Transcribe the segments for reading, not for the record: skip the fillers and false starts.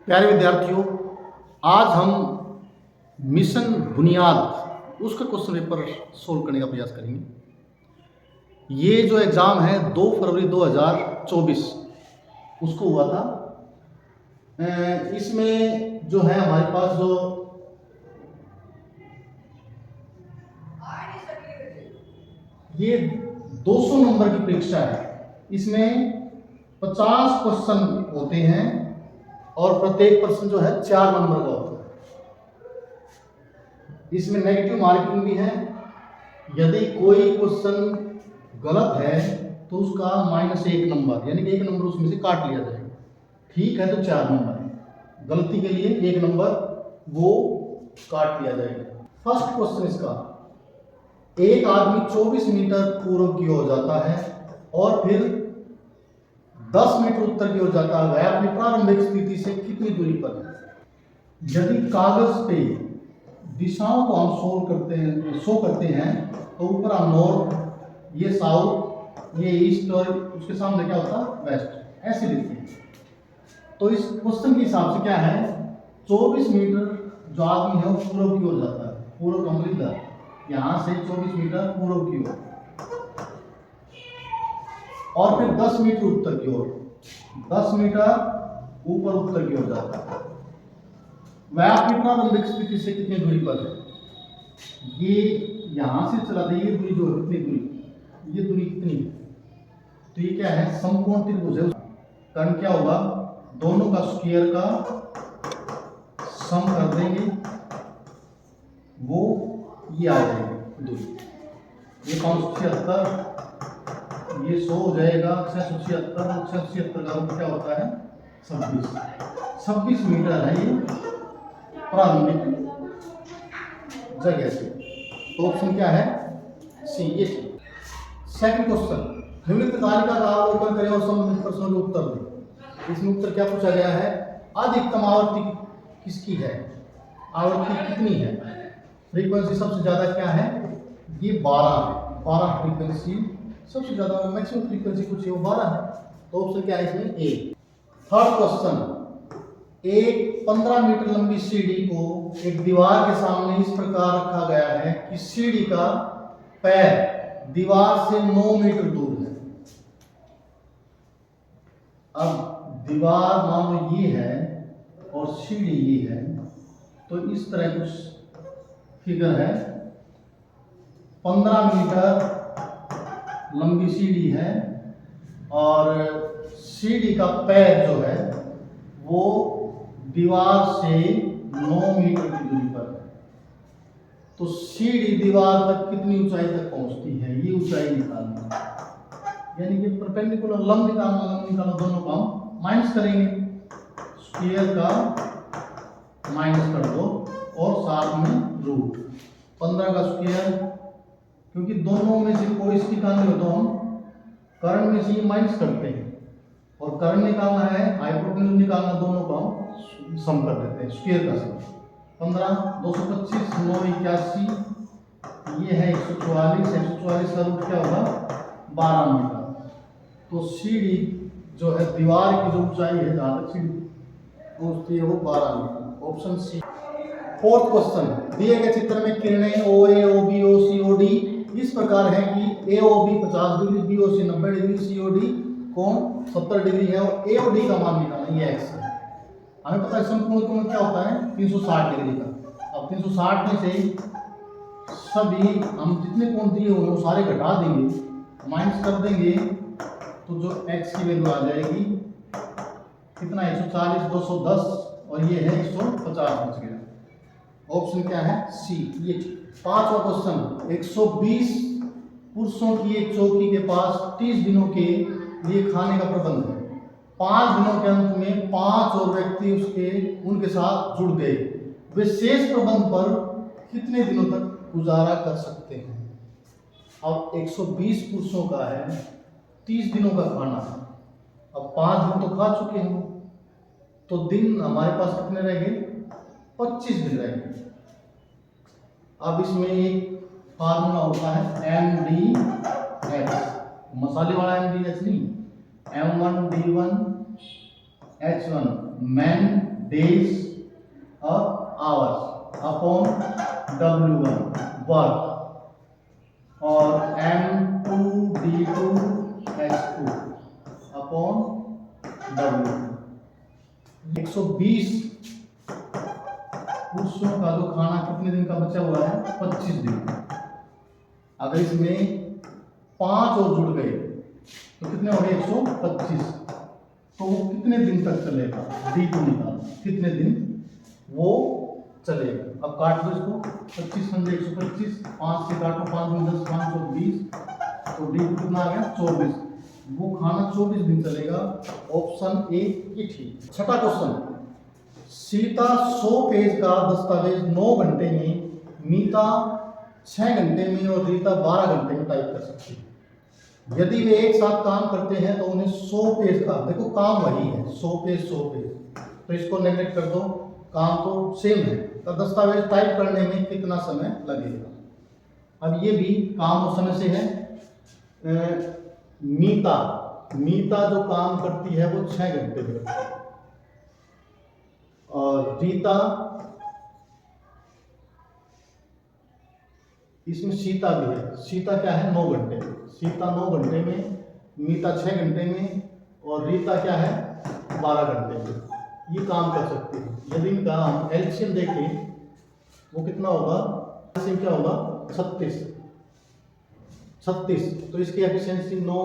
प्यारे विद्यार्थियों, आज हम मिशन बुनियाद उसका क्वेश्चन पेपर सोल्व करने का प्रयास करेंगे। ये जो एग्ज़ाम है 2 फरवरी 2024 उसको हुआ था। इसमें जो है हमारे पास जो ये 200 नंबर की परीक्षा है, इसमें 50 क्वेश्चन होते हैं और प्रत्येक प्रश्न जो है 4 नंबर का होता है। इसमें नेगेटिव मार्किंग भी है। यदि कोई क्वेश्चन गलत है तो उसका -1 नंबर, यानी कि 1 नंबर उसमें से काट लिया जाएगा। ठीक है तो 4 नंबर है, गलती के लिए 1 नंबर वो काट लिया जाएगा। फर्स्ट क्वेश्चन इसका, एक आदमी 24 मीटर पूर्व की ओर जाता है और फिर 10 मीटर उत्तर की ओर जाता है। वह अपनी प्रारंभिक स्थिति से कितनी दूरी पर है? यदि कागज पे दिशाओं को हम शो करते हैं तो ऊपर हम नॉर्थ, ये साउथ, ये ईस्ट और उसके सामने क्या होता है वेस्ट, ऐसे लिखते हैं। तो इस क्वेश्चन के हिसाब से क्या है, 24 मीटर जो आदमी है वो पूर्व की ओर जाता है, पूर्व का मतलब यहाँ से 24 मीटर पूर्व की ओर और फिर 10 मीटर उत्तर की ओर, 10 मीटर ऊपर उत्तर की ओर जाता है। वह अपनी प्रारंभिक स्थिति से कितनी दूरी पर है? ये यहां से चला था, ये दूरी जो है कितनी दूरी, ये दूरी कितनी है? तो ये क्या है, समकोण त्रिभुज है। कारण क्या होगा, दोनों का स्क्वायर का सम कर देंगे, वो ये आ जाएगी दूरी। ये 576, ये 100 हो जाएगा, 676, 676 का रूप क्या होता है 26 मीटर है ये प्रारंभिक जगह से। तो ऑप्शन क्या है सी, ये ठीक। सेकंड क्वेश्चन, निम्नलिखित तालिका का अवलोकन करें और संबंधित प्रश्नों के उत्तर दें। इसमें उत्तर क्या पूछा गया है, अधिकतम आवृत्ति किसकी है, आवृत्ति कितनी है? फ्रीक्वेंसी सबसे ज्यादा क्या है, ये 12 है, 12 फ्रीक्वेंसी सबसे ज्यादा, मैक्सिमम फ्रीक्वेंसी कुछ है वो 12 है। तो ऑप्शन क्या है इसमें ए। थर्ड क्वेश्चन, एक 15 मीटर लंबी सीढ़ी को एक दीवार के सामने इस प्रकार रखा गया है कि सीढ़ी का पैर दीवार से 9 मीटर दूर है। अब दीवार मान लो ये है और सीढ़ी ये है, तो इस तरह कुछ फिगर है। 15 मीटर लंबी सीढ़ी है और सीढ़ी का पैर जो है वो दीवार से 9 मीटर की दूरी पर है। तो सीढ़ी दीवार तक कितनी ऊंचाई तक पहुंचती है, ये ऊंचाई निकालना, यानी कि परपेंडिकुलर लंब निकालना, दोनों का हम माइनस करेंगे। स्क्वायर का माइनस कर दो और साथ में रूट 15 का स्क्वायर, क्योंकि दोनों में से कोई इसकी निकालनी हो तो हम कर्ण में से माइनस करते हैं, और कर्ण निकालना है, हाइपोटेन्यूज निकालना, दोनों का हम सम कर देते हैं, स्क्वायर का सम। 15 225 9 81, ये है 144, 144 का रूट क्या होगा 12 मीटर। तो सीढ़ी जो है दीवार की जो ऊंचाई है जहां तक सीढ़ी पहुंचती है वो 12 metre, option C. Fourth question, दिए गए चित्र में किरणें ओ ए ओ बी ओ सी ओ डी इस प्रकार है कि A O B 50 degree, B O C 90 degree, C O D कोण 70 डिग्री है और ए ओ डी का मान निकालना, ये एक्स है। हमें पता है समकोण कोण क्या होता है 360 डिग्री का। अब 360 में से सभी हम जितने कोण दिए हुए वो सारे घटा देंगे, माइनस कर देंगे, तो जो x की वैल्यू आ जाएगी कितना, 140, 210 और ये है 150 बच गया। ऑप्शन क्या है सी, ये। पांचवा क्वेश्चन, 120 पुरुषों की एक चौकी के पास 30 दिनों के लिए खाने का प्रबंध है। 5 दिनों के अंत में 5 और व्यक्ति उनके साथ जुड़ गए, वे शेष प्रबंध पर कितने दिनों तक गुजारा कर सकते हैं? अब 120 पुरुषों का है, 30 दिनों का खाना है, अब 5 दिन तो खा चुके हैं, तो दिन हमारे पास कितने रह गए 25 दिन रह गए। अब इसमें एक फार्मूला होता है MDH, मसाले वाला MDH नहीं, M1D1H1 मैन डेज और आवर्स अपॉन W1 वर्क और M2D2H2 अपॉन W। 120 पुरुषों का जो खाना कितने दिन का बचा हुआ है? 25 दिन। अगर इसमें 5 और जुड़ गए तो कितने हो गए? 125। तो वो कितने दिन तक चलेगा? D2 निकालो कितने दिन वो चलेगा। अब काट दो इसको, 25 × 125, 5 से काटो, 5 में 10, 5 और 20, तो D2 कितना आ गया? 24। वो खाना 24 दिन चलेगा। ऑप्शन ए ये ठीक। छठा क्वेश्चन, सीता 100 पेज का दस्तावेज 9 घंटे में, मीता 6 घंटे में और रीता 12 घंटे में टाइप कर सकती है। यदि वे एक साथ काम करते हैं तो उन्हें 100 पेज का, देखो काम वही है, 100 पेज 100 पेज, तो इसको नेगलेक्ट कर दो, काम तो सेम है, तो दस्तावेज टाइप करने में कितना समय लगेगा। अब ये भी काम उस समय से है। मीता जो काम करती है वो 6 घंटे में करती है और रीता, इसमें सीता भी है, सीता क्या है? 9 घंटे में। सीता 9 घंटे में, मीता 6 घंटे में और रीता क्या है? 12 घंटे में ये काम कर सकती है। यदि इनका हम एलसीएम देखें वो कितना होगा? एलसीएम क्या होगा? 36। तो इसकी एफिशिएंसी 9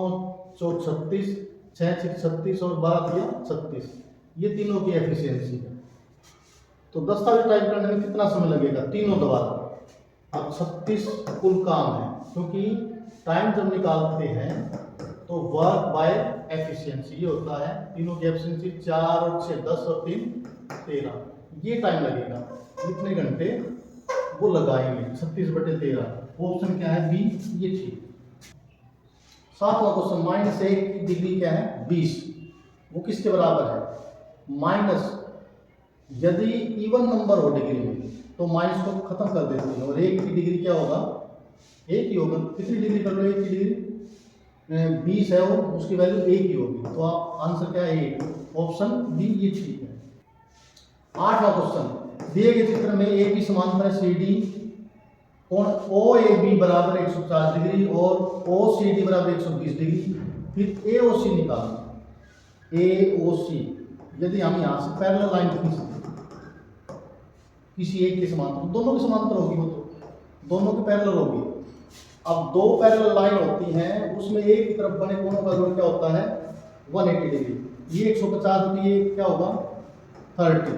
4 36, 6 6 36 और 12 दिया 36, ये तीनों की एफिशिएंसी है। तो दस्तावेज टाइप करने में कितना समय लगेगा? तीनों दोबारा। अब 36 कुल काम है, क्योंकि टाइम जब निकालते हैं तो वर्क बाय एफिशिएंसी ये होता है। तीनों की एफिशिएंसी 4 और 6 10 और 3 13, ये टाइम लगेगा। कितने घंटे वो लगाएंगे? 36/13। ऑप्शन क्या है? बी ये ठीक। 7वां क्वेश्चन, -1 की डिग्री क्या है? 20। वो किसके बराबर है? माइनस, यदि इवन नंबर हो डिग्री में तो माइनस को खत्म कर देते हैं और 1 की डिग्री क्या होगा? 1 ही होगा। कितनी डिग्री कर लो? 1 की डिग्री 20 है, वो उसकी वैल्यू 1 ही होगी, तो आप आंसर क्या है? 1। ऑप्शन बी ये ठीक है। 8वां क्वेश्चन, दिए गए चित्र में ए की समांतर है सी डी, कोण ओ ए बी बराबर 150 डिग्री और ओ सी डी बराबर 120 डिग्री, फिर ए ओ सी निकालना। ए ओ सी, यदि हम यहाँ से पैरेलल लाइन खींचते किसी एक के समांतर, दोनों के समांतर होगी, वो तो दोनों की पैरेलल होगी। अब 2 पैरेलल लाइन होती हैं, उसमें एक की तरफ बने कोणों का जोड़ क्या होता है? 180 डिग्री। ये 150 होती है, क्या होगा? 30।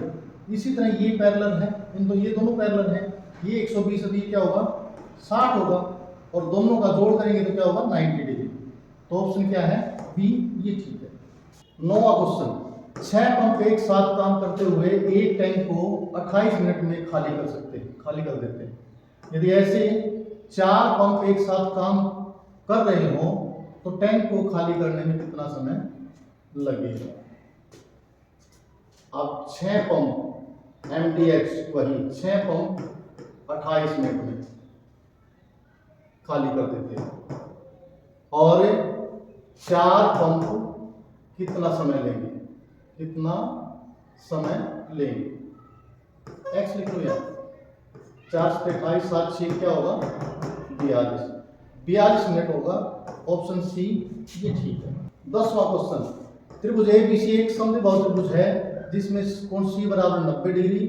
इसी तरह ये पैरेलल है, इन तो ये दोनों पैरेलल हैं, ये 120 होती है, क्या होगा? 60 होगा, और दोनों का जोड़ करेंगे तो क्या होगा? 90 डिग्री। तो ऑप्शन क्या है? बी ये ठीक है। 9वां क्वेश्चन, 6 पंप एक साथ काम करते हुए एक टैंक को 28 मिनट में खाली कर देते हैं। यदि ऐसे 4 पंप एक साथ काम कर रहे हो तो टैंक को खाली करने में कितना समय लगेगा? अब 6 पंप MDX वही 6 पंप 28 मिनट में खाली कर देते हैं और 4 पंप कितना समय लेंगे? एक्स लिख लो यार। 4 से 28 7 6 क्या होगा? 42 मिनट होगा। ऑप्शन सी ये ठीक है। 10वां क्वेश्चन, त्रिभुज ABC एक समद्विबाहु त्रिभुज है जिसमें कोण C बराबर 90 डिग्री,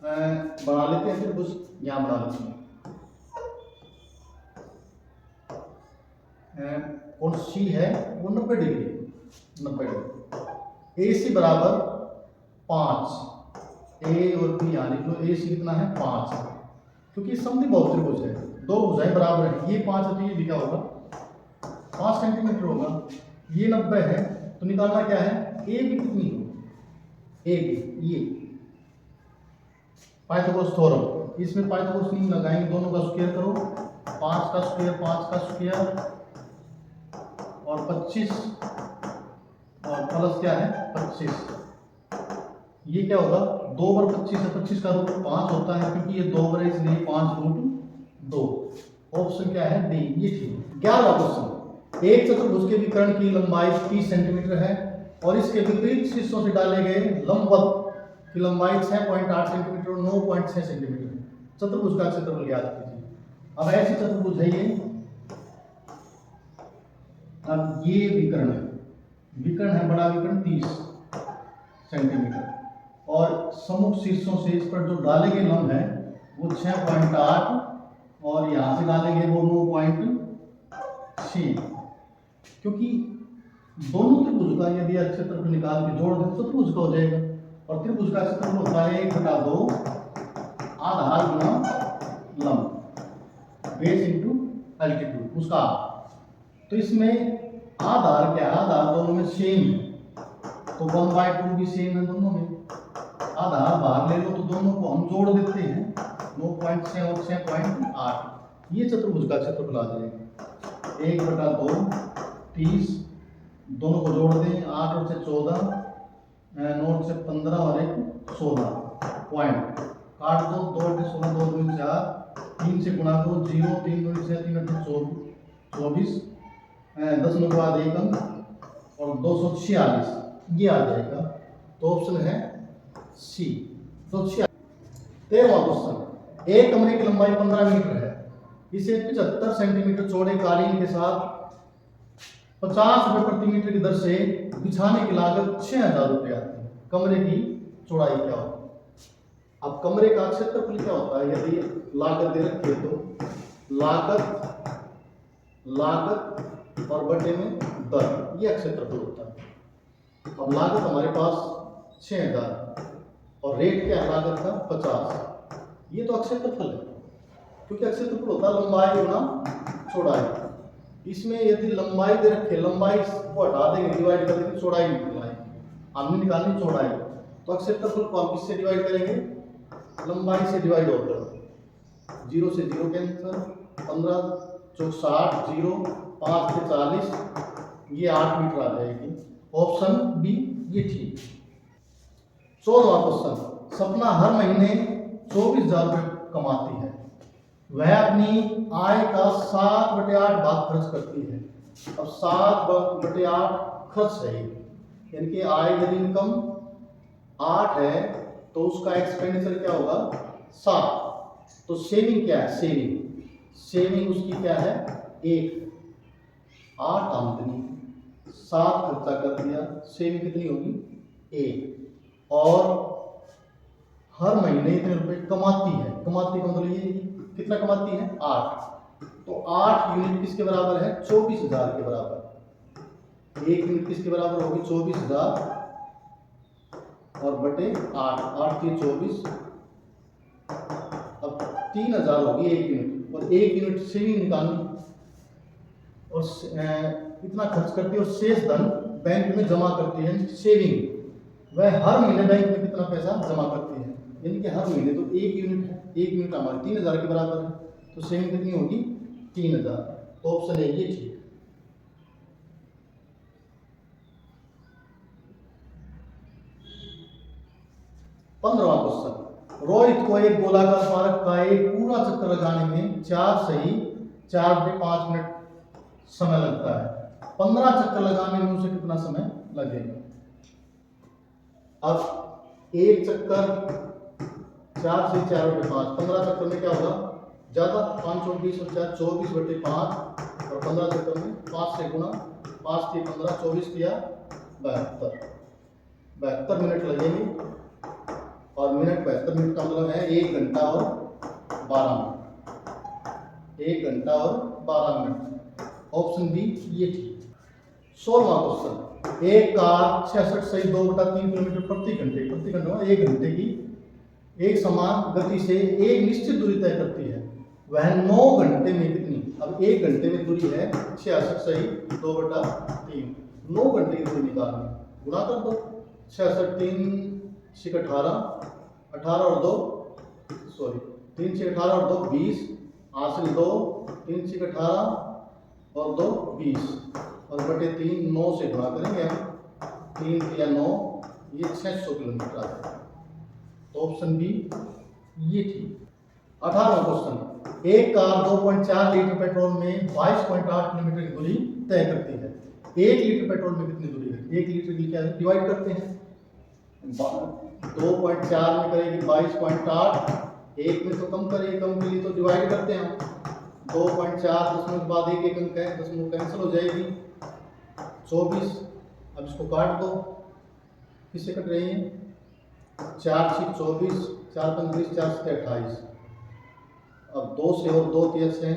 बना लेते हैं त्रिभुज, यहाँ बना लेते हैं। कोण C है वो 90 डिग्री। AC बराबर 5, A और B यहाँ लिख लो। AC कितना है? 5, क्योंकि समद्विबाहु त्रिभुज है, 2 भुजाएं बराबर है। ये 5 है तो ये भी क्या होगा? 5 सेंटीमीटर होगा। ये 90 है तो निकालना क्या है? ए भी कितनी हो? ए भी ये पाइथागोरस थ्योरम, इसमें पाइथागोरस नियम लगाएंगे, दोनों का स्क्वायर करो, 5 का स्क्वायर और 25 और प्लस क्या है? 25। ये क्या होगा? 2 × 25 है, 25 का रूट 5 होता है, क्योंकि ये 2 है इसलिए 5√2। ऑप्शन क्या है? डी ये ठीक। 11वां क्वेश्चन, एक चतुर्भुज के विकर्ण की लंबाई 30 सेंटीमीटर है और इसके विपरीत शीर्षों से डाले गए लंबवत की लंबाई 6.8 सेंटीमीटर और 9.6 सेंटीमीटर है। चतुर्भुज का क्षेत्रफल ज्ञात कीजिए। अब ऐसी चतुर्भुज है ये। अब ये विकर्ण है, विकर्ण है, बड़ा विकर्ण 30 सेंटीमीटर और सम्मुख शीर्षों से इस पर जो डाले गए लंब है वो 6.8 और यहाँ से डालेंगे वो 9.6। क्योंकि दोनों त्रिभुज का यदि क्षेत्रफल निकाल के जोड़ दें तो त्रिभुज का हो जाएगा और त्रिभुज का क्षेत्रफल होता है 1/2 आधार गुना लंब, बेस इंटू एल्टीट्यूड उसका। तो इसमें आधार क्या है, आधार दोनों में सेम है तो 1/2 भी सेम है दोनों में। आधार बाहर ले लो तो दोनों को हम जोड़ देते हैं 9.6 और 6.8। ये चतुर्भुज का क्षेत्रफल आ जाएगा 1/2 30, दोनों को जोड़ दें 8 और 6 14, 9 और 6 15 और 1 16 पॉइंट काट दो, 2 और 16 2 2 4, 3 से गुणा करो 0 3 2 6 3 8 24, 10 के बाद 1 अंक और 246 ये आ जाएगा। तो ऑप्शन है सी 246। 13वां क्वेश्चन, एक कमरे की लंबाई 15 मीटर है, इसे 75 सेंटीमीटर चौड़े कालीन के साथ 50 रुपए प्रति मीटर की दर से बिछाने की लागत 6000 रुपये आती है। कमरे की चौड़ाई क्या होगी? अब कमरे का क्षेत्रफल क्या होता है यदि लागत दे रखी है तो लागत और बटे में दर, यह क्षेत्रफल होता है। अब लागत हमारे पास 6000 और रेट क्या है लागत का 50, ये तो क्षेत्रफल है क्योंकि क्षेत्रफल होता है लंबाई गुना चौड़ाई। इसमें यदि लंबाई दे रखे, लंबाई को हटा देंगे डिवाइड कर देंगे, चौड़ाई निकालेंगे, हमने निकालनी चौड़ाई तो क्षेत्रफल को हम किससे डिवाइड करेंगे, लंबाई से डिवाइड होकर 0 से 0 कैंसिल, 15 चौक 60 0 5 से 40, ये 8 मीटर आ जाएगी। ऑप्शन बी ये ठीक। 14वां क्वेश्चन, सपना हर महीने 24,000 रुपये कमाती है, वह अपनी आय का 7/8 भाग खर्च करती है। अब 7/8 खर्च है, यानी कि आय यदि इनकम 8 है तो उसका एक्सपेंडिचर क्या होगा 7। तो सेविंग क्या है, सेविंग उसकी क्या है 1। 8 आमदनी 7 खर्चा कर दिया, सेविंग कितनी होगी 1। और हर महीने इतने रुपए कमाती है, कमाती का मतलब ये कितना कमाती है 8। तो 8 यूनिट किसके बराबर है 24,000 के बराबर। 1 यूनिट किसके बराबर होगी 24,000 और बटे 8 के 24, अब 3,000 होगी 1 यूनिट और 1 यूनिट सेविंग निकालनी और इतना खर्च करती है और शेष धन बैंक में जमा करती है। सेविंग वह हर महीने बैंक में कितना पैसा जमा करती है, यानी कि हर महीने तो 1 यूनिट है, 1 यूनिट हमारे 3,000 के बराबर है तो सेविंग कितनी होगी 3,000। तो ऑप्शन है ये ठीक। 15वां क्वेश्चन, रोहित को एक गोलाकार पार्क का एक पूरा चक्कर लगाने में 4 सही 4/5 मिनट समय लगता है। 15 चक्कर लगाने में उसे कितना समय लगेगा? अब एक चक्कर 4 से 4/5, 15 चक्कर में क्या होगा ज्यादा 5 और 20 और 4 24/5 और 15 चक्कर में 5 से गुणा 5 के 15 24 किया 72 मिनट लगेंगे और मिनट 72 मिनट का मतलब है 1 घंटा और 12 मिनट, 1 घंटा और 12 मिनट। ऑप्शन बी ये ठीक। 16वां क्वेश्चन, एक कार 66 सही 2/3 किलोमीटर प्रति घंटे 1 घंटे की एक समान गति से एक निश्चित दूरी तय करती है, वह 9 घंटे में कितनी? अब 1 घंटे में दूरी है 66 सही 2/3, 9 घंटे की दूरी निकालनी, गुणा कर दो 66 3 6 18 18 और 2 3 6 18 और 2 20 हासिल 2 3 6 18 और 2 20 और बटे 3 9 से गुणा करेंगे हम 3 या 9 ये 600 किलोमीटर आ जाएगा। तो ऑप्शन बी ये ठीक। 18वां क्वेश्चन, एक कार 2.4 लीटर पेट्रोल में 22.8 किलोमीटर की दूरी तय करती है, 1 लीटर पेट्रोल में कितनी दूरी है? 1 लीटर की क्या डिवाइड करते हैं 2.4 में करेगी 22.8, एक में तो कम करेगी, कम के लिए तो डिवाइड करते हैं हम। 2.4 दशमलव के बाद एक अंक है, दशमलव कैंसिल हो जाएगी 24। अब इसको काट दो, किससे कट रही है? 4 6 24, 4 5 20, 4 7 28। अब 2 से और 2 3 6,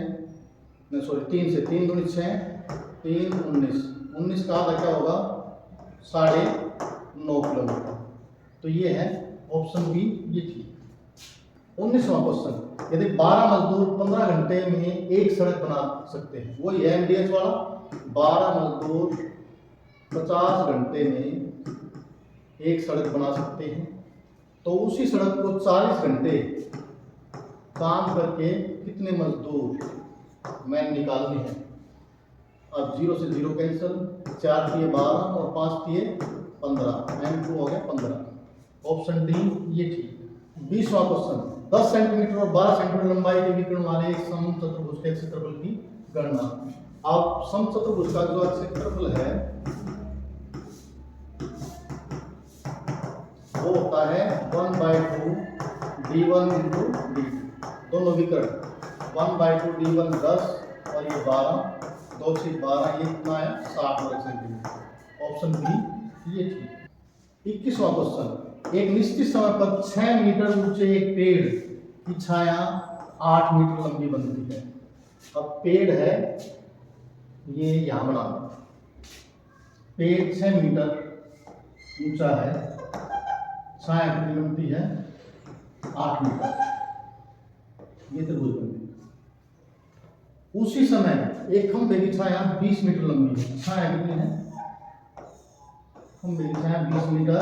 नहीं सॉरी 3 से 3 दूनी 6, 3 19, 19 का आधा क्या होगा? 9.5 किलोमीटर। तो ये है ऑप्शन बी, ये ठीक। 19वां क्वेश्चन, यदि 12 मजदूर 15 घंटे में एक सड़क बना सकते हैं, वही है एमडीएच वाला। 12 मजदूर 50 घंटे में एक सड़क बना सकते हैं, तो उसी सड़क को 40 घंटे काम करके कितने मजदूर मैंने निकालने हैं? अब 0 से 0 कैंसिल, 4 दिए 12 और 5 दिए 15, M2 हो गया 15। ऑप्शन डी ये ठीक। 20वां क्वेश्चन, 10 सेंटीमीटर और 12 सेंटीमीटर लंबाई के विकर्ण वाले एक समचतुर्भुज के क्षेत्रफल की गणना। अब समचतुर्भुज का जो क्षेत्रफल है वो होता है 1/2 d1 इंटू डी, दोनों विकर्ण 1/2 d1 10 और ये 12, 2 से 12, ये कितना है? 60 वर्ग सेंटीमीटर। ऑप्शन बी ये ठीक। 21वां क्वेश्चन, एक निश्चित समय पर 6 मीटर ऊंचे एक पेड़ की छाया 8 मीटर लंबी बनती है। अब पेड़ है ये, यहां बना दो, पेड़ 6 मीटर ऊंचा है, छाया कितनी बनती है? 8 मीटर। ये त्रिभुज बनती है। उसी समय एक खंभे की छाया 20 मीटर लंबी है, छाया कितनी है? खंभे की छाया 20 मीटर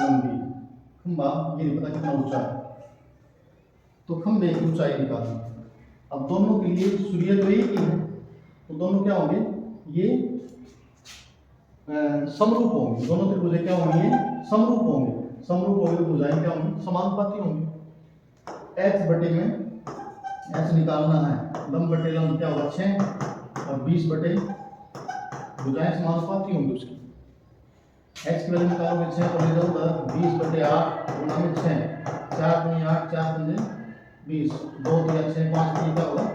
लंबी, खंभा ये नहीं पता कितना ऊंचा है, तो खंभे की ऊंचाई निकालनी। अब दोनों के लिए सूर्य तो एक ही है, तो दोनों क्या होंगे? ये समरूप होंगे, दोनों त्रिभुज क्या होंगे? समरूप होंगे। समरूप होंगे तो भुजाएं क्या होंगी? समानुपाती होंगी। h बटे में h निकालना है, लंब बटे लंब क्या होगा? 6 और 20 बटे भुजाएं समानुपाती होंगी उसकी। h की वैल्यू निकालोगे 6 तो इधर उधर 20 बटे 8 गुना में 6, 4 दूनी 8, 4 दूनी 20, 2 दिया 6, 5 दिया क्या होगा?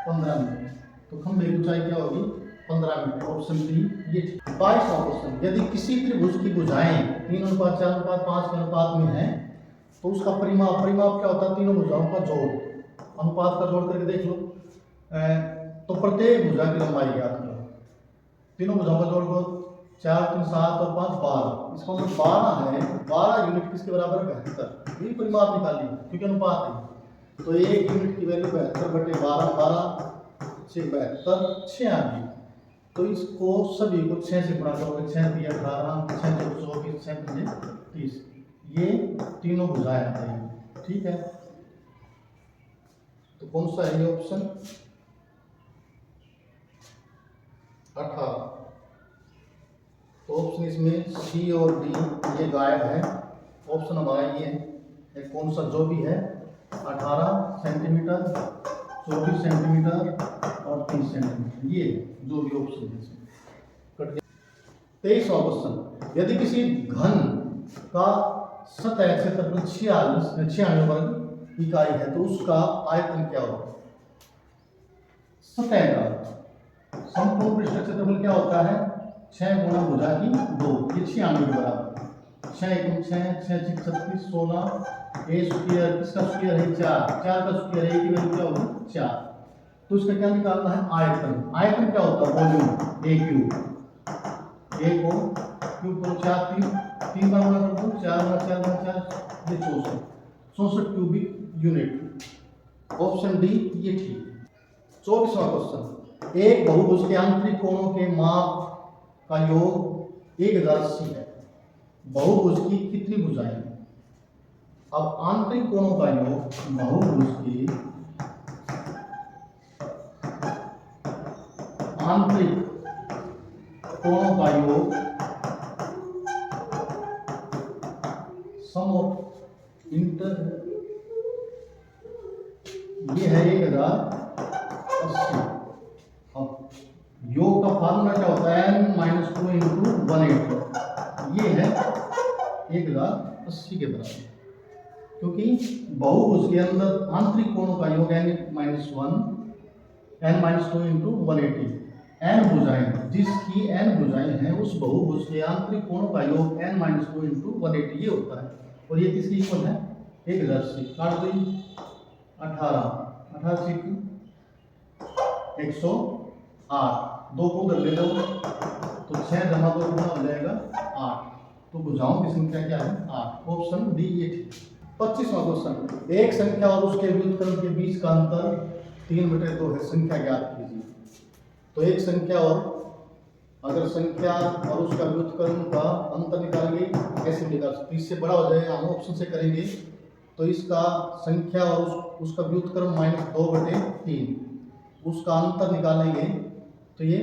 15 मीटर। तो खंभे की ऊंचाई क्या होगी? 15 मीटर। ऑप्शन डी ये। 22वां क्वेश्चन, यदि किसी त्रिभुज की भुजाएं 3:4:5 के अनुपात में है तो उसका परिमाप क्या होता है? तीनों भुजाओं का जोड़, अनुपात का जोड़ करके देख लो। तो प्रत्येक भुजा की लंबाई ज्ञात करो। तीनों भुजाओं का जोड़ को 4 3 7 और 5 12, इसका मतलब 12 है। 12 यूनिट किसके बराबर है? 72। ये परिमाप निकालिए क्योंकि अनुपात है, तो 1 यूनिट की वैल्यू 72 बटे 12, 12 6 72, 6 आ गई। तो इसको सभी को 6 से गुणा करोगे, 6 दिया 18, 6 24, 6 पंजे 30, ये तीनों भुजाएं आ जाएंगी। ठीक है, तो कौन सा है ये ऑप्शन? 18। तो ऑप्शन इसमें सी और डी ये गायब है। ऑप्शन हमारा ये है, कौन सा जो भी है 18 सेंटीमीटर, 24 सेंटीमीटर और 30 सेंटीमीटर, ये जो भी ऑप्शन है इसमें कट गया। 23वां क्वेश्चन, यदि किसी घन का सतह क्षेत्रफल 96 वर्ग इकाई है तो उसका आयतन क्या होगा? सतह का संपूर्ण पृष्ठ क्षेत्रफल क्या होता है? 6 गुणा भुजा की 2, ये 96 के बराबर। 6 एकम 6, 6 6 36, 16, ए स्क्वायर, किसका स्क्वायर है? 4, 4 का स्क्वायर है, की वैल्यू क्या होगी? 4। तो इसका क्या निकालना है? आयतन। आयतन क्या होता है? वॉल्यूम, ए क्यूब। ए को क्यूब को 4 3 बार गुणा कर दो, 4 गुणा 4 गुणा 4, ये 64 क्यूबिक यूनिट। ऑप्शन डी ये ठीक। 24वां क्वेश्चन, एक बहुभुज के आंतरिक कोणों के माप का योग 1080 है। बहुभुज की कितनी भुजाएं? अब आंतरिक कोणों का योग बहुभुज की आंतरिक कोणों का योग सम ऑफ इंटर, ये है 1080। अब योग का फार्मूला क्या होता है? n - 2 × 180, ये है 1080 के बराबर, क्योंकि बहुभुज के अंदर आंतरिक कोणों का योग n-2 इंटू 180। n भुजाएं, जिसकी n भुजाएं हैं उस बहुभुज के आंतरिक कोणों का योग n-2 इंटू 180 ये होता है। और ये किसकी इक्वल है? 1080 काट दो, 18 से 108, 2 को उधर ले लो तो 6 जमा 2 गुना हो जाएगा 8। तो भुजाओं की संख्या क्या है? 8। ऑप्शन डी ये ठीक। 25वां क्वेश्चन, एक संख्या और उसके व्युत्क्रम के बीच का अंतर 3/2 है, संख्या ज्ञात कीजिए। तो एक संख्या और अगर संख्या और उसका व्युत्क्रम का अंतर निकालेंगे, कैसे निकाल सकते? इससे बड़ा हो जाएगा, हम ऑप्शन से करेंगे। तो इसका संख्या और उसका व्युत्क्रम -2/3, उसका अंतर निकालेंगे तो ये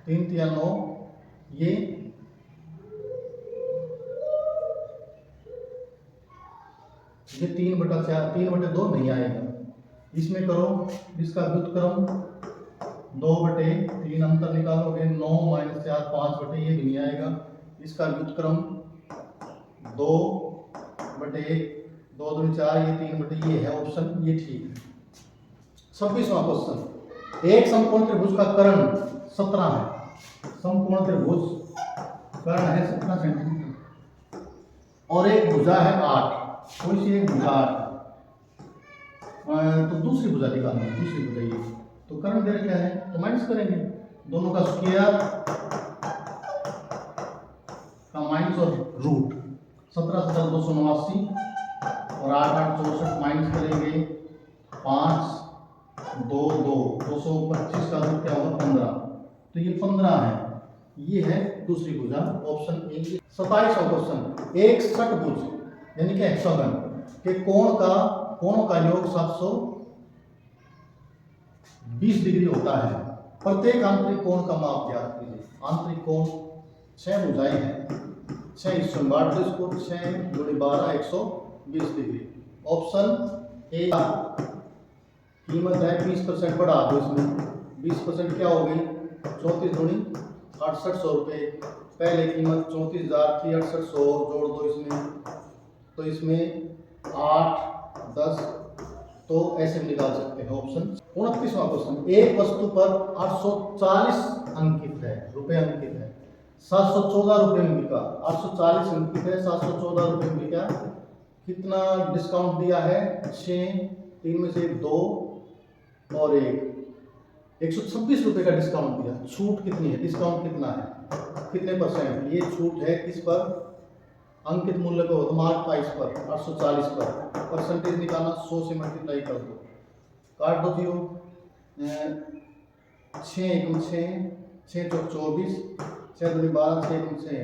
3 3 9, ये 3/4, 3/2 नहीं आएगा। इसमें करो, इसका व्युत्क्रम 2/3, अंतर निकालोगे 9 - 4 5/, ये भी नहीं आएगा। इसका व्युत्क्रम 2/1, 2 2 4, ये 3/, ये है ऑप्शन ये ठीक है। 26वां क्वेश्चन, एक समकोण त्रिभुज का कर्ण 17 है, समकोण त्रिभुज कर्ण है 17 सेंटीमीटर और एक भुजा है 8, कोई सी एक भुजा 8, तो दूसरी भुजा निकालनी है, दूसरी भुजा ये, तो कर्ण दे क्या है तो माइनस करेंगे, दोनों का स्क्वायर का माइनस और रूट, 17 17 289 और 8 8 64, माइनस करेंगे 5 2 2 225 का रूट क्या होगा 15, तो ये 15 है, ये है दूसरी भुजा ऑप्शन ए। 27वां क्वेश्चन, एक षटभुज यानी कि हेक्सागन के कोणों का योग 720 डिग्री होता है, प्रत्येक आंतरिक कोण का माप ज्ञात कीजिए। आंतरिक कोण 6 भुजाएं हैं, 6 हिस्सों में बांट दो इसको, 6 × 12 120 डिग्री। ऑप्शन ए कीमत है 20% बढ़ा दो इसमें, 20% क्या हो गई 34 दूनी 6800 रुपये, पहले कीमत 34,000 थी, 6800 जोड़ दो इसमें, तो इसमें 8 10, तो ऐसे भी निकाल सकते हैं ऑप्शन। 29वां क्वेश्चन, एक वस्तु पर 840 अंकित है, रुपए अंकित है, 714 रुपये में बिका, 840 अंकित है 714 रुपये में बिका, कितना डिस्काउंट दिया है 6, 3 में से 2 और 126 रुपये का डिस्काउंट दिया। छूट कितनी है, डिस्काउंट कितना है, कितने %? ये छूट है किस पर? अंकित मूल्य को मार्क प्राइस पर 840 पर, परसेंटेज निकालना 100 से मल्टीप्लाई कर दो, काट दो जीरो, 6 1 6, 6 चौक 24, 6 दूनी 12, 6 1 6,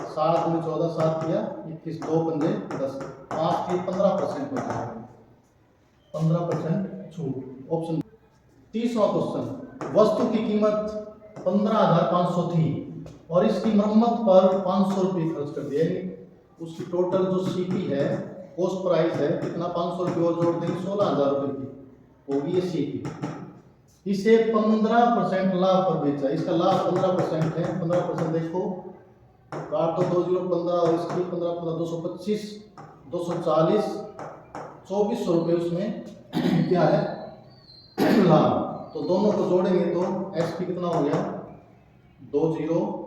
7 दूनी 14, 7 किया 21, 2 पंजे 10, 5 की 15% हो जाएगा, 15% छूट ऑप्शन। 30वां क्वेश्चन, वस्तु की कीमत 15,500 थी और इसकी मरम्मत पर 500 रुपये खर्च कर दिए, उसकी टोटल जो सीपी है कॉस्ट प्राइस है कितना, 500 रुपये और जोड़ देंगे 16,000 रुपये की होगी ये सीपी। इसे 15% लाभ पर बेचा, इसका लाभ 15% है, 15% देखो, काट दो 2 0 15 और इसकी 15 15 225, 240, 2400 रुपये उसमें क्या है लाभ, तो दोनों को जोड़ेंगे तो एसपी कितना हो गया 2 0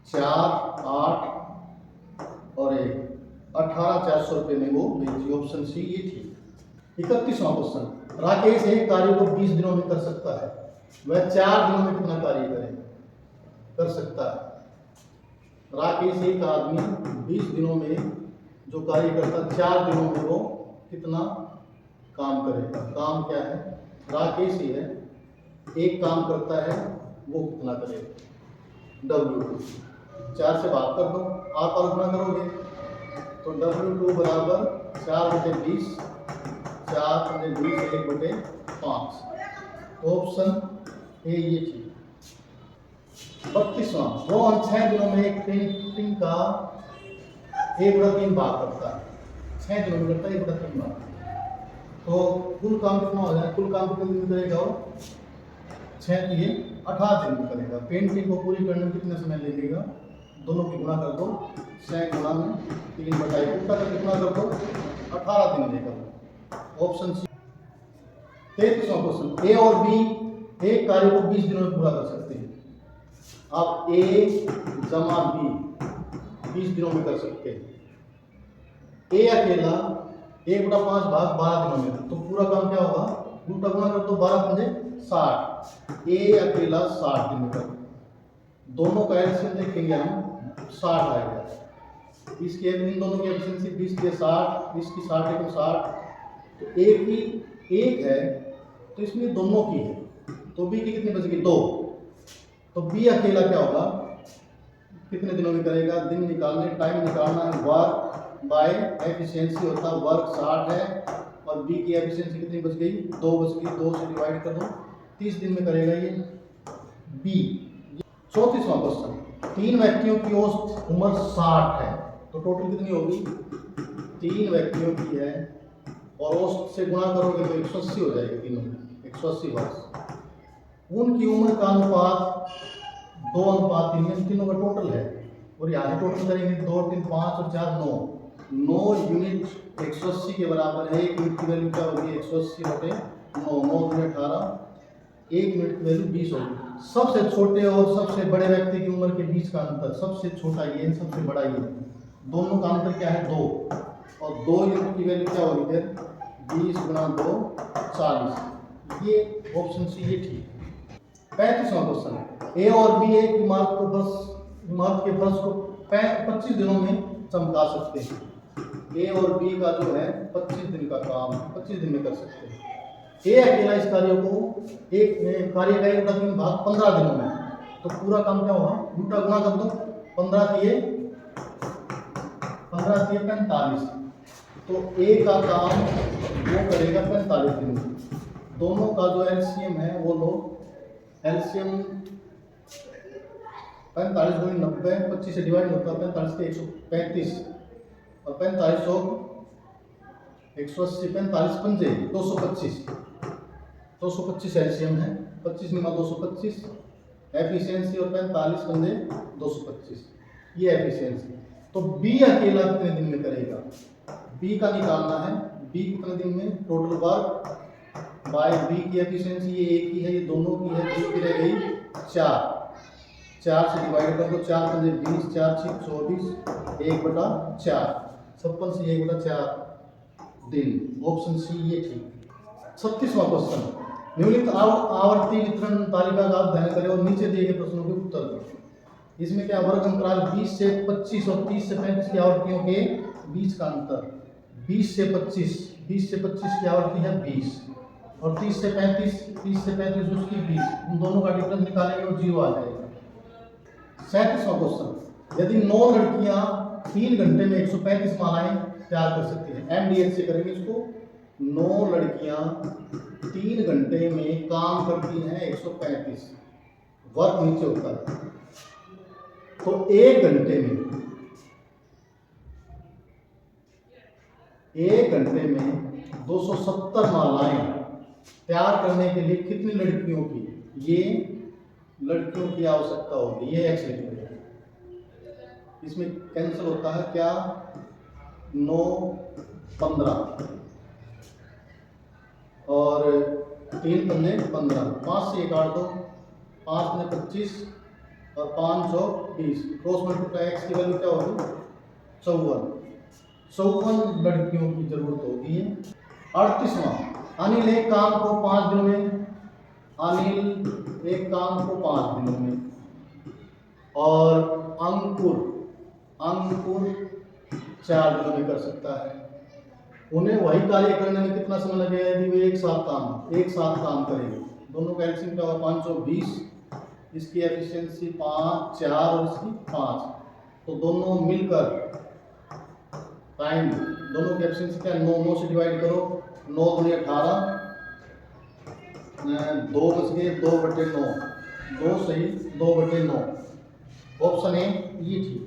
4 8 और 18,400 रुपये में वो बेची, ऑप्शन सी ये ठीक। 31वां क्वेश्चन, राकेश एक कार्य को 20 दिनों में कर सकता है, वह 4 दिनों में कितना कार्य कर सकता है? राकेश एक आदमी 20 दिनों में जो कार्य करता है 4 दिनों में वो कितना काम करेगा? काम क्या है? राकेश ही है, एक काम करता है वो कितना करेगा? W2 4 से भाग कर दो, आप और गुणा करोगे तो W2 बराबर 4/20, 4/20 1/5, ऑप्शन ए ये ठीक। 32वां, रोहन 6 दिनों में एक पेंटिंग का 1/3 भाग करता है, 6 दिनों में करता है 1/3 भाग, तो कुल काम कितना हो जाए? कुल काम कितने दिन करेगा? और 6 दिए 18 दिन में करेगा। पेंटिंग को पूरी करने में कितना समय लगेगा? दोनों की गुणा कर दो, 6 गुणा में 3/1 उल्टा करके गुणा कर दो, 18 दिन देगा। Option C. 33वां क्वेश्चन, ए और बी एक कार्य को 20 दिनों में पूरा कर सकते हैं। आप ए जमा बी 20 दिनों में कर सकते हैं। ए अकेला 1/5 भाग 12 दिनों में, तो पूरा काम क्या होगा, उल्टा गुणा कर दो, 12 पंजे 60। ए अकेला 60 दिन में कर, दोनों का एलसीएम देखेंगे हम, 60 आएगा। इसके इन दोनों की एफिशिएंसी 20 के 60, इसकी 60 है तो 60, तो ए की 1 है तो इसमें दोनों की है, तो बी की कितनी बचेगी, 2। तो बी अकेला क्या होगा, कितने दिनों में करेगा, दिन निकालने, टाइम निकालना है, वर्क बाय एफिशिएंसी होता है, वर्क 60 है और बी की एफिशिएंसी कितनी बच गई, 2 बच गई, 2 से डिवाइड कर दो, 30 दिन में करेगा ये बी। 34वां क्वेश्चन, 3 व्यक्तियों की औसत उम्र 60 है, तो टोटल कितनी होगी, 3 व्यक्तियों की है और औसत से गुणा करोगे तो 180 हो जाएगा, तीनों 180 वर्ष। उनकी उम्र का अनुपात 2:3, तीनों का टोटल है और यहाँ से टोटल करेंगे 2, 3, 5 और 4 9 यूनिट 180 के बराबर है। 1 यूनिट की वैल्यू क्या होगी, 180/9, 9 × 18, 1 यूनिट की वैल्यू 20 होगी। सबसे छोटे और सबसे बड़े व्यक्ति की उम्र के बीच का अंतर, सबसे छोटा ये, सबसे बड़ा ये, दोनों का अंतर क्या है, 2, और 2 यूनिट की वैल्यू क्या होगी फिर, 20 × 2 40। ये ऑप्शन सी ये ठीक है। 35वां क्वेश्चन, ए और बी एक इमारत के फर्श को 25 दिनों में चमका सकते हैं। ए और बी का जो है 25 दिन का काम 25 दिन में कर सकते हैं। ए अकेला इस कार्य को कार्य का 1/3 भाग 15 दिनों में, तो पूरा काम क्या होगा, उल्टा गुणा कर दो, 15 दिए 45, तो ए का काम वो करेगा 45 दिन में। दोनों का जो एलसीएम है वो लो, एलसीएम 45 × 90, 25 से डिवाइड होता है, 45 के 135 और 45 180, 45 पंजे 225 एलसीएम है, 25 × 225 एफिशिएंसी और 45 पंजे 225, ये एफिशिएंसी। तो बी अकेला कितने दिन में करेगा, बी का निकालना है, बी कितने दिन में, टोटल वर्क बाय बी की एफिशिएंसी, ये एक ही है, ये दोनों की है, बी की रह गई 4 से डिवाइड कर दो, 4 पंजे 20, 4 6 24, 1/4, 56 से 1/4 दिन। ऑप्शन सी ये ठीक। 36वां क्वेश्चन, निम्नलिखित आवर्ती वितरण तालिका का अध्ययन करें और नीचे दिए गए प्रश्नों के उत्तर दें। इसमें क्या, वर्ग अंतराल 20 से 25 और 30 से 35 की आवर्तियों के बीच का अंतर, 20 से 25 की आवर्ती है 20 और 30 से 35 उसकी 20, उन दोनों का डिफरेंस निकालेंगे और 0 आ जाएगा। 37वां क्वेश्चन, यदि 9 लड़कियां 3 घंटे में 135 मालाएं तैयार कर सकती हैं, एमडीएच से करेंगे इसको, 9 लड़कियां 3 घंटे में काम करती हैं 135, वर्क नीचे होता है, तो 1 घंटे में 270 मालाएं तैयार करने के लिए कितनी लड़कियों की, ये लड़कियों की आवश्यकता होगी, ये एक्स लिख देंगे, इसमें कैंसिल होता है क्या, 9 15 और 3 पंजे 15, 5 से 1 काट दो, 5 पंजे 25 और 520, क्रॉस मल्टीप्लाई एक्स की वैल्यू क्या होगी, 54 लड़कियों की जरूरत होगी। 38वां, अनिल एक काम को 5 दिनों में, और अंकुर 4 दिनों में कर सकता है। उन्हें वही कार्य करने में कितना समय लगेगा यदि वे एक साथ काम करेंगे। दोनों का एलसीएम क्या होगा, 520, इसकी एफिशिएंसी 5 4 और इसकी 5, तो दोनों मिलकर टाइम, दोनों की एफिशिएंसी क्या, 9 से डिवाइड करो, 9 × 18, 2 बच गए, 2/9, 2 सही 2/9, ऑप्शन ए ये ठीक।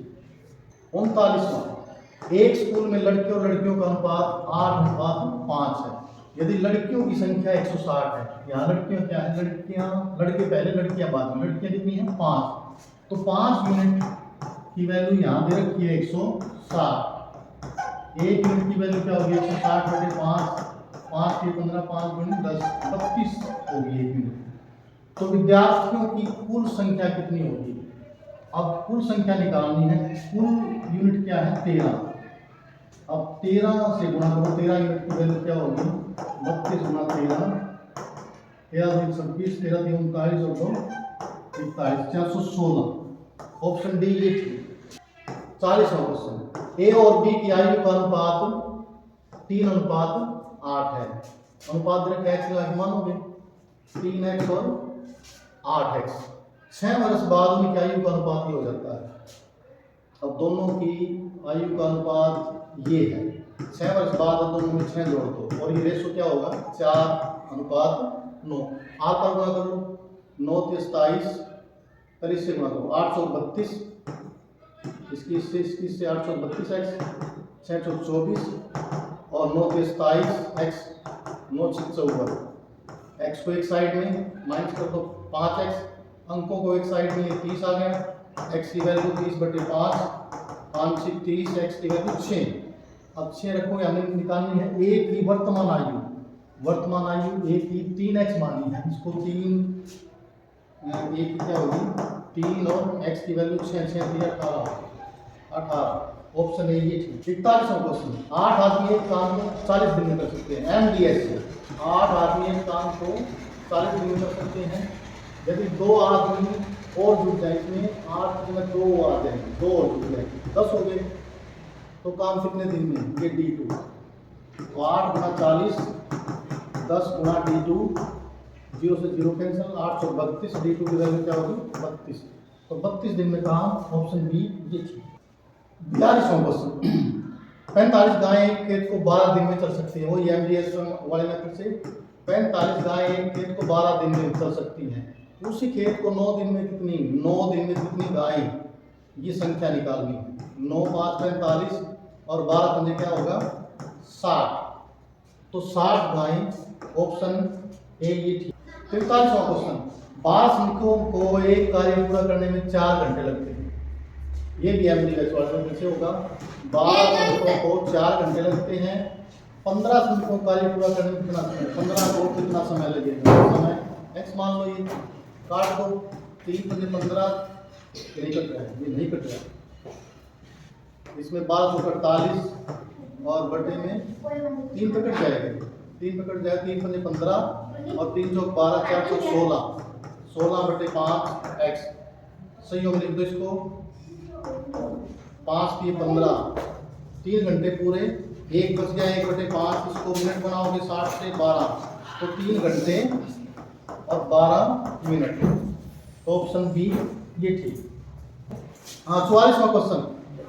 39वां, एक स्कूल में लड़के और लड़कियों का अनुपात 8:5 है। यदि लड़कियों की संख्या 160 है, यहाँ लड़कियां क्या है, लड़के पहले लड़कियां बाद में, लड़कियां कितनी हैं 5, तो 5 यूनिट की वैल्यू यहाँ दे रखी है 160। एक यूनिट की वैल्यू क्या होगी 160 बटे 5, 5 के 15, 5 गुणे 10, 32 होगी एक यूनिट। तो विद्यार्थियों की कुल संख्या कितनी होगी? अब कुल संख्या निकालनी है। कुल यूनिट क्या है 13। अब 13 से गुणा करो, 13 यूनिट की वैल्यू क्या होगी 32 गुणा 13, 13 3 26, 13 3 39 और 2 41, 416। ऑप्शन डी ये 40वां क्वेश्चन। ए और बी की आयु का अनुपात 3:8 है। अनुपात रख x लगा के मानोगे 3x और 8x। 6 वर्ष बाद उनकी आयु का अनुपात ये हो जाता है। अब दोनों की आयु का अनुपात ये है। 6 वर्ष बाद दोनों में 6 जोड़ दो और ये रेशो क्या होगा 4:9। आप पर गुणा करो 9 3 27, फिर इससे गुणा करो 832, इसकी इससे 832x, 6 4 24 और 9 3 27 x, 9 6 54। x को एक साइड में माइनस कर दो 5x, अंकों को एक साइड में 30 आ गया। x की वैल्यू 30 बटे 5, 5 6 30, x की वैल्यू 6। अब 6 रखोगे, हमें निकालनी है a की वर्तमान आयु। वर्तमान आयु a की 3x मानी है, इसको 3 a की क्या होगी 3 और x की वैल्यू 6, 6 3 18। ऑप्शन ए ये ठीक। 41वां क्वेश्चन। 8 आदमी एक काम को 40 दिन में कर सकते हैं। MDS से 8 आदमी एक काम को 40 दिन में कर सकते हैं। यदि 2 आदमी और जुड़ जाए, इसमें 8 में 2 आ जाएंगे, 2 और जुड़ जाएंगे 10 हो गए, तो काम कितने दिन में? ये D2। तो 8 गुणा 40, 10 गुणा D2, 0 से 0 कैंसिल, 832। D2 की वैल्यू क्या होगी 32। तो 32 दिन में काम। ऑप्शन बी ये ठीक। 42वां क्वेश्चन। 45 गायें एक खेत को 12 दिन में चल सकती हैं। वही MDS वाले मेथड से 45 गायें एक खेत को 12 दिन में चल सकती हैं। उसी खेत को 9 दिन में कितनी गायें, ये संख्या निकालनी है। 9 5 45 और 12 पंजे क्या होगा 60। तो 60 गायें। ऑप्शन ए ये ठीक। 43वां क्वेश्चन। 12 श्रमिकों को एक कार्य पूरा करने में 4 घंटे लगते हैं। ये भी MDS वाले कैसे होगा 12 श्रमिकों को 4 घंटे लगते हैं। 15 श्रमिकों को कार्य पूरा करने में कितना समय, 15 को कितना समय लगेगा? समय x मान लो, ये काट दो 3 पंजे 15, नहीं कट रहा है, ये नहीं कट रहा है। इसमें 12 को 48 और बटे में 3 पे कट जाएगा, 3 पे कट जाएगा, 3 पंजे 15 और 3 चौक 12, 4 चौक 16, 16 बटे 5x। सही होगा, लिख दो इसको 5 की 15, 3 घंटे पूरे। 1 बच गया 1 बटे 5, इसको मिनट बनाओगे 60 से 12, तो 3 घंटे और 12 मिनट। तो ऑप्शन बी ये ठीक। हाँ 44वां क्वेश्चन।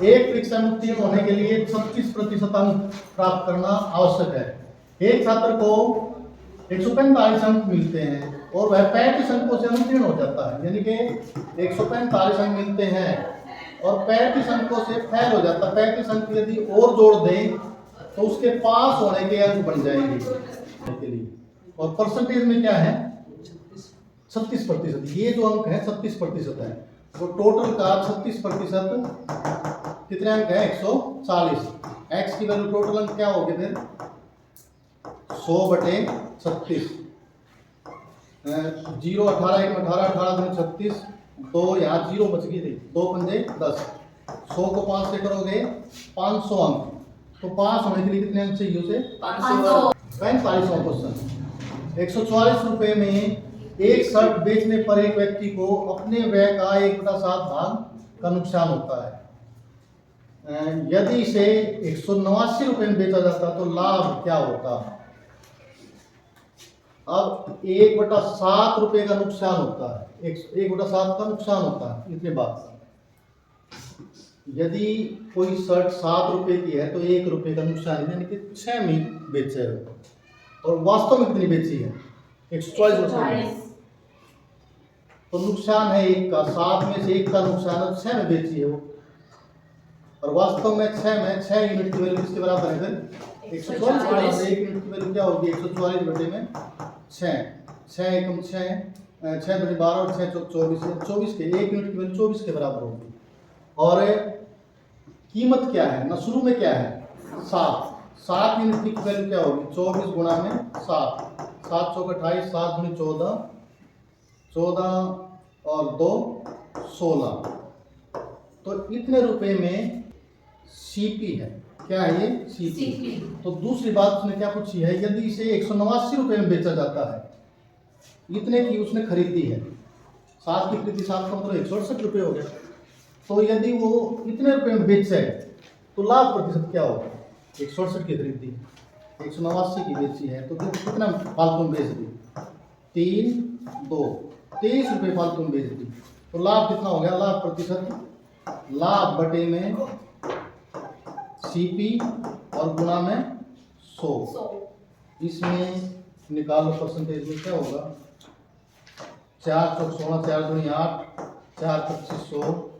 एक परीक्षा में उत्तीर्ण होने के लिए 36% अंक प्राप्त करना आवश्यक है। एक छात्र को 145 अंक मिलते हैं और वह 35 अंकों से अनुत्तीर्ण हो जाता है, यानी कि 145 अंक मिलते हैं और 35 अंकों से फेल हो जाता है। 35 अंक यदि और जोड़ दें तो उसके पास होने के अंक बन जाएंगे के लिए। और परसेंटेज में क्या है 36%। ये जो अंक है 36% है, तो टोटल का 36% कितने अंक है 140। x की वैल्यू टोटल अंक क्या हो गए फिर 100 बटे 36। 0 18 1 18, 18 दूनी 36, 2 यहाँ 0 बच गई थी, 2 पंजे 10। 100 को 5 से करोगे 500 अंक, तो पास होने के लिए कितने अंक चाहिए उसे 500। 45वां क्वेश्चन। 144 रुपए में एक शर्ट बेचने पर एक व्यक्ति को अपने व्यय का 1/7 भाग का नुकसान होता है। यदि इसे 189 रुपए में बेचा जाता तो लाभ क्या होता? अब 1/7 रुपए का नुकसान होता है, 1/7 का नुकसान होता है। इतने बात, यदि कोई शर्ट 7 रुपए की है तो 1 रुपए का नुकसान, यानी कि 6 में बेचे है। और वास्तव में कितनी बेची है 144 रुपए। तो नुकसान है 1 का, 7 में से 1 का नुकसान है, 6 में बेची है वो। और वास्तव में 6 यूनिट की वैल्यू किसके बराबर है फिर 144। 1 यूनिट की वैल्यू क्या होगी 144 बटे में 6, 6 एकम 6 बटे 12 और 6 चौक 24 के 1 यूनिट की वैल्यू 24 के बराबर होगी। और कीमत क्या है ना, शुरू में क्या है 7, 7 यूनिट की वैल्यू क्या होगी 24 गुणा में 7, 7 चौक 28, 7 गुणी 14, 14 और 2 16। तो इतने रुपए में सीपी है। क्या है ये सीपी। तो दूसरी बात उसने क्या पूछी है, यदि इसे 189 रुपए में बेचा जाता है, इतने की उसने खरीदी है, 7 की खरीदी 7 का मतलब 168 रुपये हो गया। तो यदि वो इतने रुपए में बेचे तो लाभ प्रतिशत क्या होगा, 168 की खरीदी 189 की बेची है, तो कितना फालतू में बेच दी 3 2 23 रुपये फालतू में बेच दी। तो लाभ कितना हो गया, लाभ प्रतिशत, लाभ बटे में सीपी और गुणा में 100। इसमें निकालो परसेंटेज में क्या होगा, 4 चौक 16, 4 दूनी 8, 4 25 100,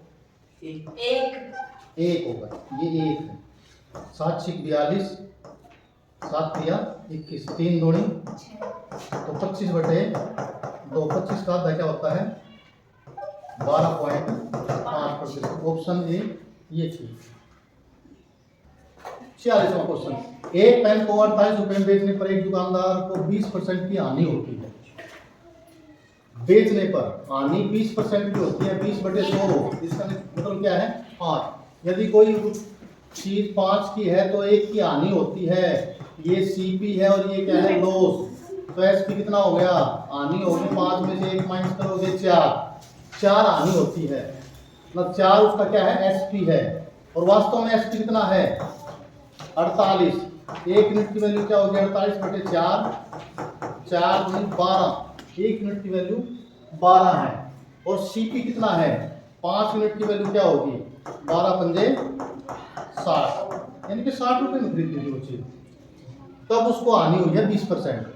एक होगा, ये एक है। 7 छिक 42, 7 तिया 21, 3 दूनी तो 25 बटे 2, 25 का आधा क्या होता है 12.5%। ऑप्शन ए ये ठीक। 46वां क्वेश्चन, एक पेन को 48 रुपए में बेचने पर एक दुकानदार को 20% की हानि होती है। बेचने पर हानि 20% की होती है, 20 बटे 100, इसका मतलब क्या है 5। यदि कोई चीज 5 की है तो 1 की हानि होती है, ये सीपी है और ये क्या है लॉस। तो एसपी कितना हो गया, हानि होगी 5 में से 1 माइनस करोगे 4 हानि होती है, मतलब 4 उसका क्या है एसपी है। और वास्तव में एसपी कितना है 48, 1 यूनिट की वैल्यू क्या होगी 48 बटे 4, 4 गुणी 12, 1 यूनिट की वैल्यू 12 है। और सीपी कितना है 5 यूनिट की वैल्यू क्या होगी 12 पंजे 60, यानी कि 60 रुपए में खरीदी थी वो चीज, तब उसको हानि हुई है 20%।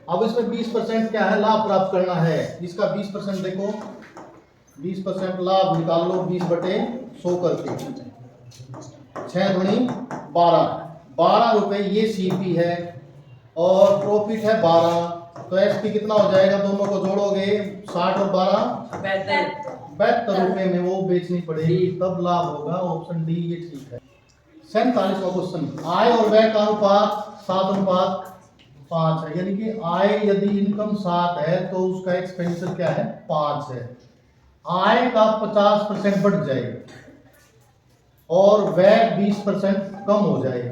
अब इसमें 20% क्या है लाभ प्राप्त करना है, इसका 20% देखो 20% लाभ निकाल लो 20 बटे 100 करके, 6 दूनी 12 रुपए ये सीपी है और प्रॉफिट है 12। तो एसपी कितना हो जाएगा, दोनों को जोड़ोगे 60 और 12 72 रुपए में वो बेचनी पड़ेगी, तब लाभ होगा। ऑप्शन डी ये ठीक है। 47वां क्वेश्चन, आय और व्यय का अनुपात 7:5 है, यानी कि आय यदि इनकम 7 है तो उसका एक्सपेंडिचर क्या है 5 है। आय का 50% बढ़ जाएगा और व्यय 20% कम हो जाएगा।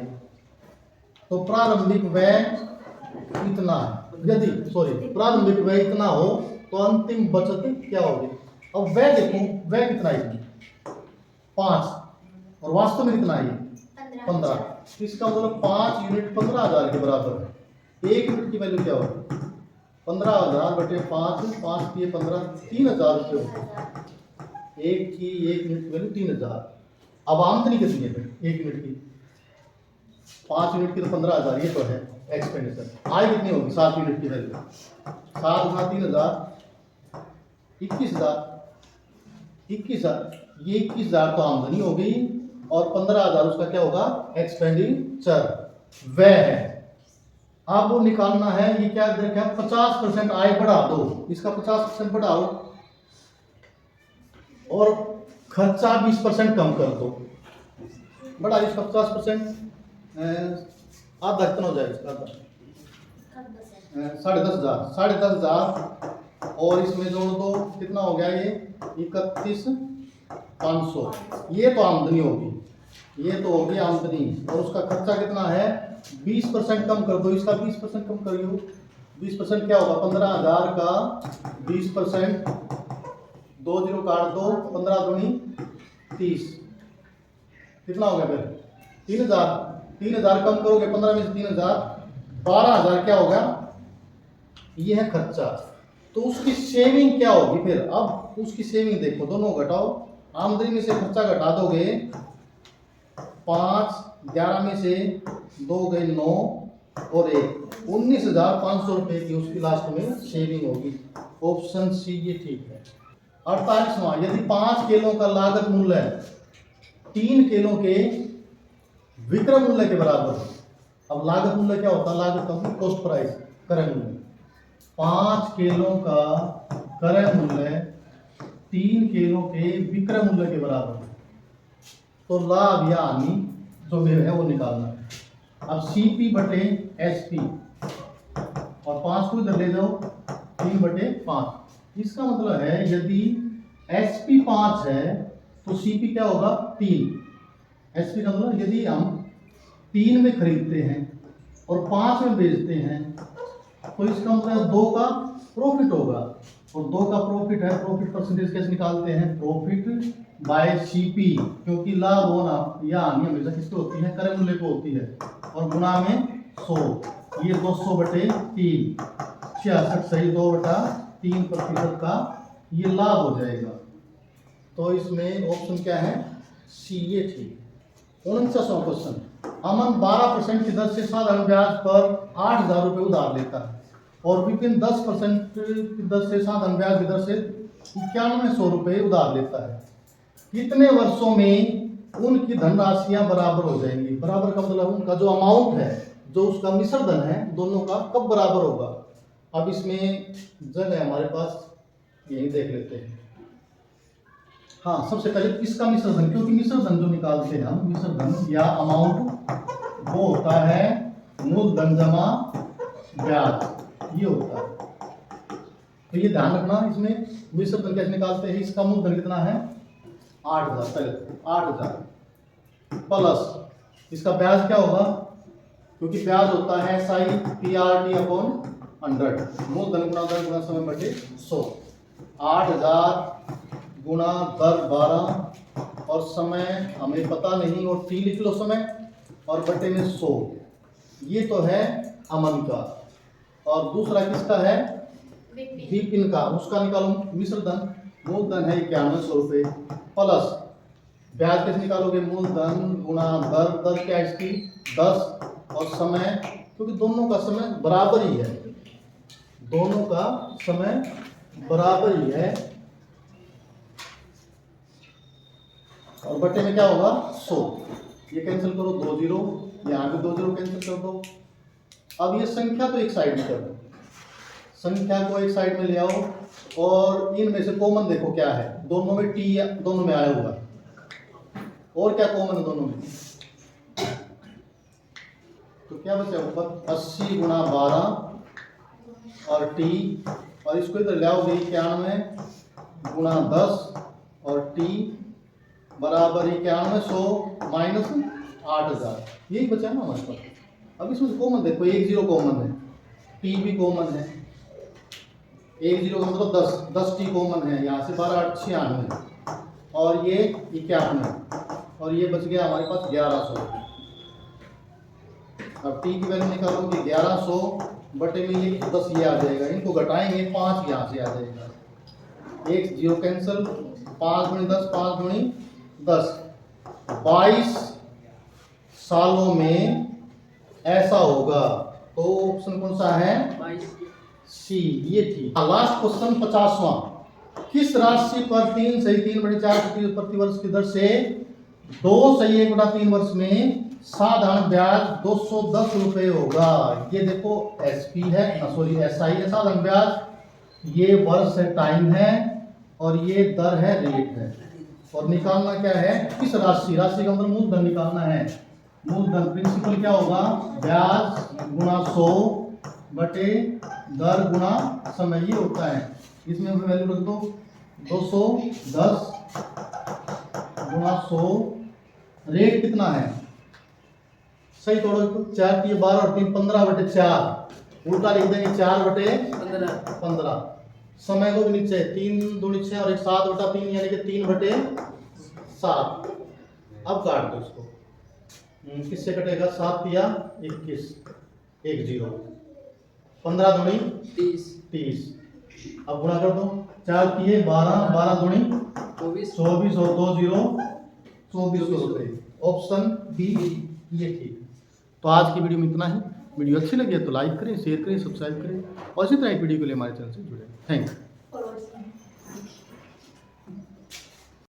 तो प्रारंभिक व्यय इतना है, यदि प्रारंभिक व्यय इतना हो तो अंतिम बचत क्या होगी। अब व्यय देखो, व्यय कितना है 5 और वास्तव में कितना है 15। इसका मतलब 5 यूनिट 15,000 के बराबर है। 1 यूनिट की वैल्यू क्या होगी 15,000 बटे 5, 5 की 15, 3,000 रुपये होगी। 1 यूनिट की वैल्यू 3,000। अब आमदनी कितनी है फिर 1 यूनिट की, 5 यूनिट की तो 15,000, ये तो है एक्सपेंडिचर। आय कितनी होगी 7 यूनिट की वैल्यू, 7 गुना 3,000 21,000, ये 21,000 तो आमदनी हो गई और 15,000 उसका क्या होगा एक्सपेंडिचर व्यय है। अब वो निकालना है, ये क्या देखा 50% आय बढ़ा दो, इसका 50% बढ़ाओ और खर्चा 20% कम कर दो, बढ़ा इसका 50%, आधा कितना हो जाएगा इसका आधा 10,500 और इसमें जोड़ दो कितना हो गया ये 31,500। ये तो आमदनी होगी, ये तो होगी आमदनी और उसका खर्चा कितना है 20% कम कर दो, इसका 20% कम करियो। 20% क्या होगा 15,000 का 20%, 2 जीरो काट दो, 15 दूनी 30, कितना हो गया फिर 3,000 कम करोगे 15 में से 3,000, 12,000 क्या होगा, ये है खर्चा। तो उसकी सेविंग क्या होगी फिर, अब उसकी सेविंग देखो, दोनों घटाओ, आमदनी में से खर्चा घटा दोगे 5, 11 में से 2 गए 9 और 1, 19,500 रुपए की उसकी लास्ट में सेविंग होगी। ऑप्शन सी ये ठीक है। 48वां, यदि 5 केलों का लागत मूल्य 3 केलों के विक्रय मूल्य के बराबर। अब लागत मूल्य क्या होता है, लागत का कॉस्ट प्राइस क्रय मूल्य, 5 केलों का क्रय मूल्य 3 केलों के विक्रय मूल्य के बराबर। तो लाभ या हानि जो भी है वो निकालना है। अब CP बटे SP और 5 को इधर ले जाओ, 3/5। इसका मतलब है यदि SP 5 है तो CP क्या होगा 3। SP का मतलब यदि हम 3 में खरीदते हैं और 5 में बेचते हैं तो इसका मतलब 2 का प्रॉफिट होगा, और 2 का प्रॉफिट है। प्रॉफिट परसेंटेज कैसे निकालते हैं? प्रॉफिट बाय CP, क्योंकि लाभ होना या हानि हमेशा किसको होती है? क्रय मूल्य को होती है, और गुणा में 100। ये 200/3 66 सही 2/3% का ये लाभ हो जाएगा। तो इसमें ऑप्शन क्या है? सी, ये ठीक। 49वां क्वेश्चन, अमन 12% की दर से साधारण ब्याज पर 8,000 रुपये उधार लेता है और विपिन 10% की दर से साधारण ब्याज की दर से 9100 रुपये उधार लेता है। कितने वर्षों में उनकी धनराशियां बराबर हो जाएंगी? बराबर का मतलब उनका जो अमाउंट है, जो उसका मिश्र धन है, दोनों का कब बराबर होगा? अब इसमें जगह है हमारे पास, यही देख लेते हैं। हाँ, सबसे पहले इसका मिश्र धन, क्योंकि मिश्र धन जो निकालते हैं हम, मिश्र धन या अमाउंट, वो होता है मूलधन जमा ब्याज, ये होता है। तो ये ध्यान रखना, इसमें मिश्र धन कैसे निकालते हैं? इसका मूलधन कितना है? 8,000। पहले 8,000 प्लस इसका ब्याज क्या होगा? क्योंकि ब्याज होता है SI/PRT/100, मूलधन गुणा दर गुणा समय बटे 100। 8,000 गुणा दर 12 और समय हमें पता नहीं, और T लिख लो समय, और बटे में 100। ये तो है अमन का। और दूसरा किसका है? विपिन का। उसका निकालो मिश्र धन। मूलधन है 9100 रुपये, प्लस ब्याज कैसे निकालोगे? मूलधन गुणा दर, दर क्या है इसकी? 10, और समय, क्योंकि दोनों का समय बराबर ही है, दोनों का समय बराबर ही है, और बटे में क्या होगा? 100। ये कैंसिल करो, 2 जीरो, यहाँ भी 2 जीरो कैंसिल कर दो। अब ये संख्या तो एक साइड में कर दो, संख्या को एक साइड में ले आओ, और इनमें से कॉमन देखो क्या है? दोनों में T, दोनों में आया हुआ, और क्या कॉमन है दोनों में? तो क्या बचा ऊपर? 80 गुणा 12 और T, और इसको इधर ले आओगे 91 गुणा 10 और T बराबर 9100 माइनस 8,000। यही बचा ना हमारे पास। अब इसमें कॉमन देखो, 1 जीरो कॉमन है, T भी कॉमन है, 1 जीरो का मतलब 10, 10T कॉमन है, यहाँ से 12 8 96, और ये 51, और ये बच गया हमारे पास 1100। अब T की वैल्यू निकालोगे 1100 बटे में ये 10 ये आ जाएगा, इनको घटाएंगे 5 यहाँ से आ जाएगा, 1 जीरो कैंसिल, 5 गुणी 10, 5 गुणी 10, 22 सालों में ऐसा होगा। तो ऑप्शन कौन सा है? सी, ये ठीक। लास्ट क्वेश्चन 50वां, किस राशि पर 3 सही 3/4 प्रति वर्ष की दर से 2 सही 1/3 वर्ष में साधारण ब्याज 210 रुपये होगा? ये देखो SP है, सॉरी SI है साधारण ब्याज, ये वर्ष है, टाइम है, और ये दर है, रेट है। और निकालना क्या है? किस राशि? राशि का मतलब मूलधन निकालना है। मूलधन प्रिंसिपल क्या होगा? ब्याज गुणा 100 बटे दर गुणा समय, ये होता है। इसमें वैल्यू रख दो, 210 गुणा 100, रेट कितना है? सही तोड़ो, 4 की 12 और 3 15/4, उल्टा लिख देंगे 4/15। समय को भी नीचे 3 दूनी 6 और 1 7/3, यानी कि 3/7। अब काट दो इसको, किससे कटेगा? 7 या 21, 1 जीरो, 15 दूनी 30। अब गुणा कर दो, 4 की 12, 12 दूनी 24 और 2 जीरो 2400 रुपये। ऑप्शन बी, ये ठीक। तो आज की वीडियो में इतना ही। वीडियो अच्छी लगी है तो लाइक करें, शेयर करें, सब्सक्राइब करें, और इसी तरह एक वीडियो के लिए हमारे चैनल से जुड़े। Thank you.